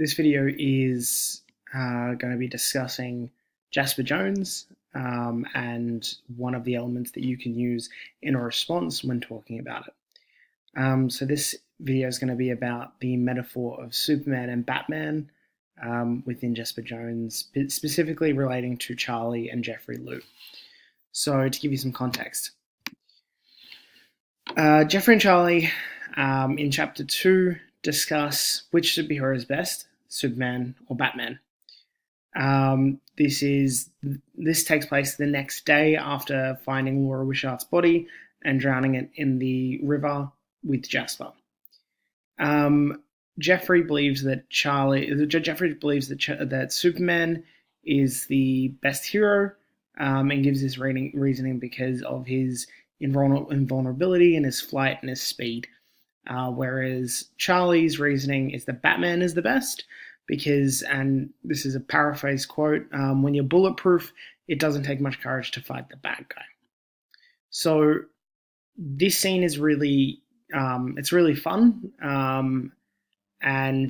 This video is going to be discussing Jasper Jones and one of the elements that you can use in a response when talking about it. So this video is going to be about the metaphor of Superman and Batman within Jasper Jones, specifically relating to Charlie and Jeffrey Lou. So to give you some context, Jeffrey and Charlie in Chapter 2 discuss which superhero is best, Superman or Batman. This takes place the next day after finding Laura Wishart's body and drowning it in the river with Jasper. Jeffrey believes that that Superman is the best hero, and gives his reasoning because of his invulnerability and his flight and his speed. Whereas Charlie's reasoning is that Batman is the best because, and this is a paraphrase quote, when you're bulletproof, it doesn't take much courage to fight the bad guy. So this scene is really, it's really fun, and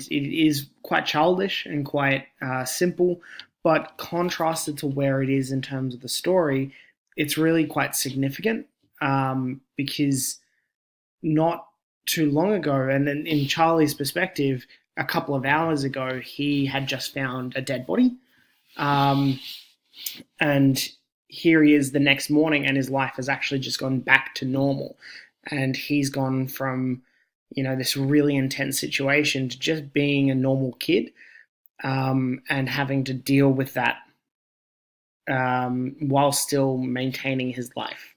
it is quite childish and quite simple, but contrasted to where it is in terms of the story, it's really quite significant, because not too long ago, and in Charlie's perspective, a couple of hours ago, he had just found a dead body. And here he is the next morning, and his life has actually just gone back to normal. And he's gone from, this really intense situation to just being a normal kid, and having to deal with that while still maintaining his life.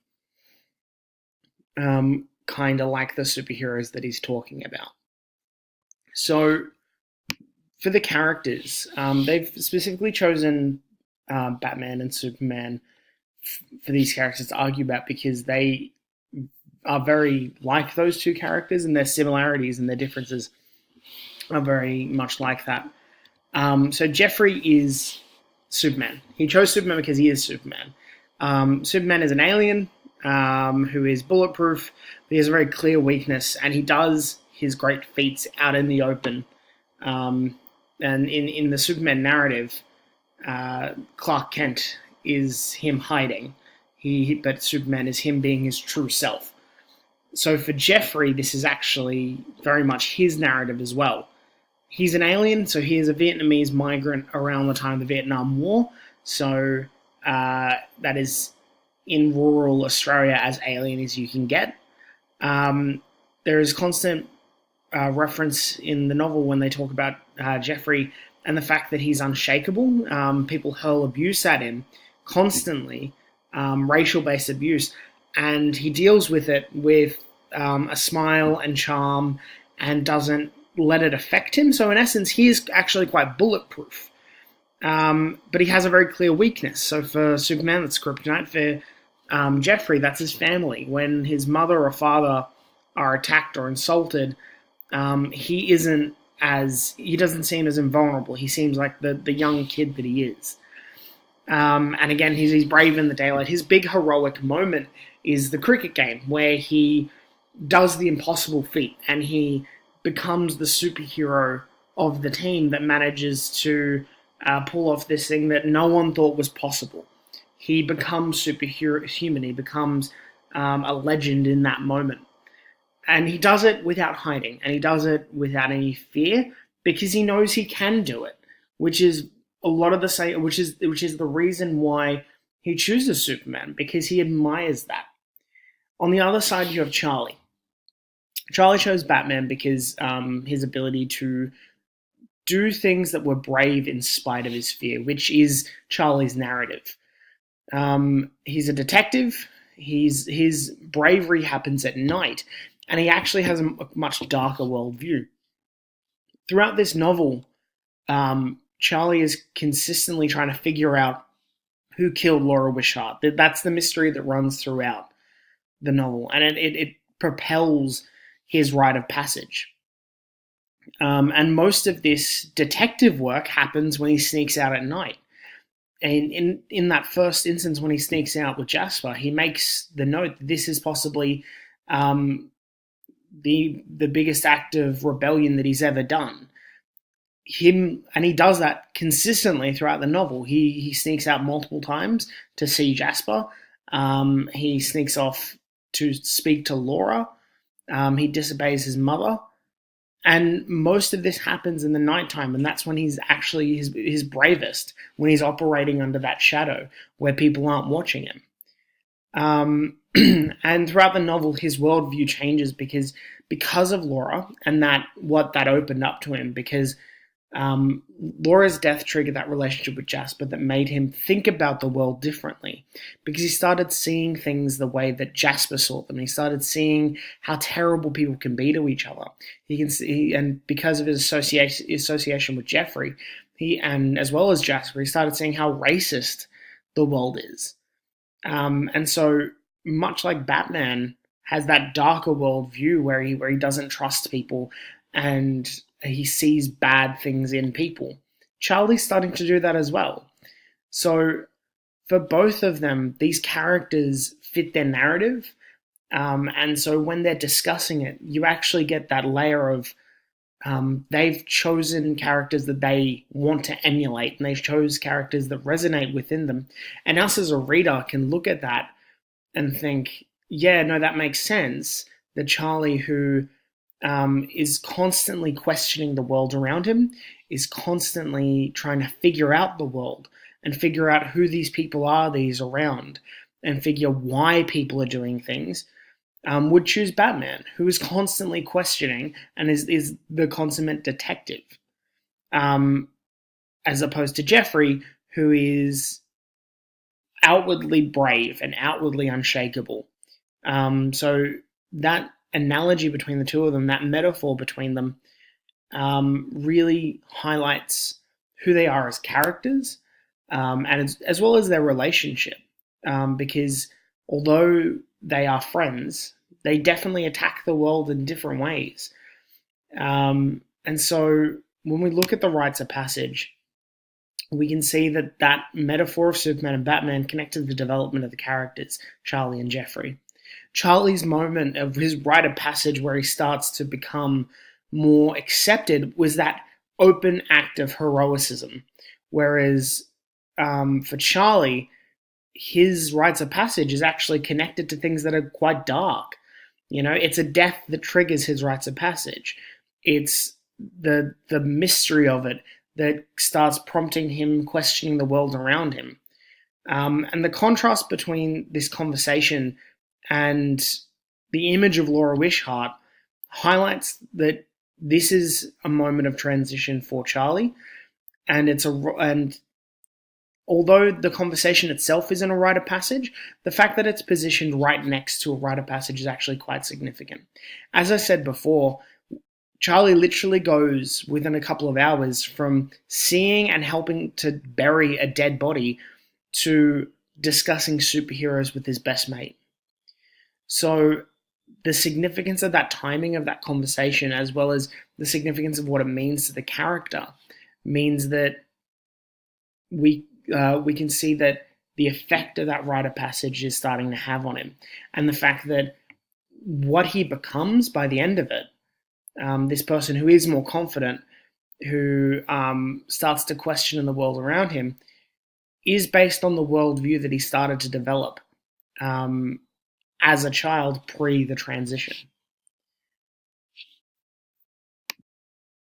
Kind of like the superheroes that he's talking about. So for the characters, they've specifically chosen Batman and Superman for these characters to argue about because they are very like those two characters, and their similarities and their differences are very much like that. So Jeffrey is Superman. He chose Superman because he is Superman. Superman is an alien who is bulletproof, but he has a very clear weakness, and he does his great feats out in the open. And in the Superman narrative, Clark Kent is him hiding, but Superman is him being his true self. So for Jeffrey, this is actually very much his narrative as well. He's an alien, so he is a Vietnamese migrant around the time of the Vietnam War. So that is in rural Australia as alien as you can get. There is constant reference in the novel when they talk about Jeffrey and the fact that he's unshakable. People hurl abuse at him constantly, racial-based abuse, and he deals with it with a smile and charm and doesn't let it affect him. So in essence, he is actually quite bulletproof. But he has a very clear weakness. So for Superman, that's kryptonite. For Jeffrey, that's his family. When his mother or father are attacked or insulted, he doesn't seem as invulnerable. He seems like the young kid that he is. And again, he's brave in the daylight. His big heroic moment is the cricket game where he does the impossible feat and he becomes the superhero of the team that manages to pull off this thing that no one thought was possible. He becomes superhuman. He becomes a legend in that moment. And he does it without hiding, and he does it without any fear because he knows he can do it, which is a lot of the which is the reason why he chooses Superman, because he admires that. On the other side, you have Charlie. Charlie chose Batman because his ability to do things that were brave in spite of his fear, which is Charlie's narrative. He's a detective. His bravery happens at night, and he actually has a much darker worldview. Throughout this novel, Charlie is consistently trying to figure out who killed Laura Wishart. That's the mystery that runs throughout the novel, and it propels his rite of passage. And most of this detective work happens when he sneaks out at night. And in that first instance, when he sneaks out with Jasper, he makes the note that this is possibly the biggest act of rebellion that he's ever done. and he does that consistently throughout the novel. He sneaks out multiple times to see Jasper. He sneaks off to speak to Laura. He disobeys his mother. And most of this happens in the nighttime, and that's when he's actually his bravest, when he's operating under that shadow where people aren't watching him. And throughout the novel, his worldview changes because of Laura and what that opened up to him. Because Laura's death triggered that relationship with Jasper that made him think about the world differently, because he started seeing things the way that Jasper saw them. He started seeing how terrible people can be to each other. He can see, and because of his association with Jeffrey, and as well as Jasper, he started seeing how racist the world is. And so, much like Batman has that darker worldview where he doesn't trust people and he sees bad things in people, Charlie's starting to do that as well. So, for both of them, these characters fit their narrative. And so, when they're discussing it, you actually get that layer of they've chosen characters that they want to emulate, and they've chose characters that resonate within them. And us as a reader can look at that and think, yeah, no, that makes sense. That Charlie, who is constantly questioning the world around him, is constantly trying to figure out the world and figure out who these people are that he's around and figure why people are doing things, would choose Batman, who is constantly questioning and is the consummate detective, as opposed to Jeffrey, who is outwardly brave and outwardly unshakable. So that analogy between the two of them, that metaphor between them, really highlights who they are as characters, and as well as their relationship. Because although they are friends, they definitely attack the world in different ways. And so when we look at the rites of passage, we can see that metaphor of Superman and Batman connected to the development of the characters, Charlie and Jeffrey. Charlie's moment of his rite of passage where he starts to become more accepted was that open act of heroicism. Whereas for Charlie, his rites of passage is actually connected to things that are quite dark. It's a death that triggers his rites of passage. It's the mystery of it that starts prompting him questioning the world around him. And the contrast between this conversation and the image of Laura Wishart highlights that this is a moment of transition for Charlie, and although the conversation itself isn't a rite of passage, the fact that it's positioned right next to a rite of passage is actually quite significant. As I said before, Charlie literally goes within a couple of hours from seeing and helping to bury a dead body to discussing superheroes with his best mate. So the significance of that timing of that conversation, as well as the significance of what it means to the character, means that we can see that the effect of that rite of passage is starting to have on him, and the fact that what he becomes by the end of it, this person who is more confident, who starts to question the world around him, is based on the worldview that he started to develop as a child pre the transition.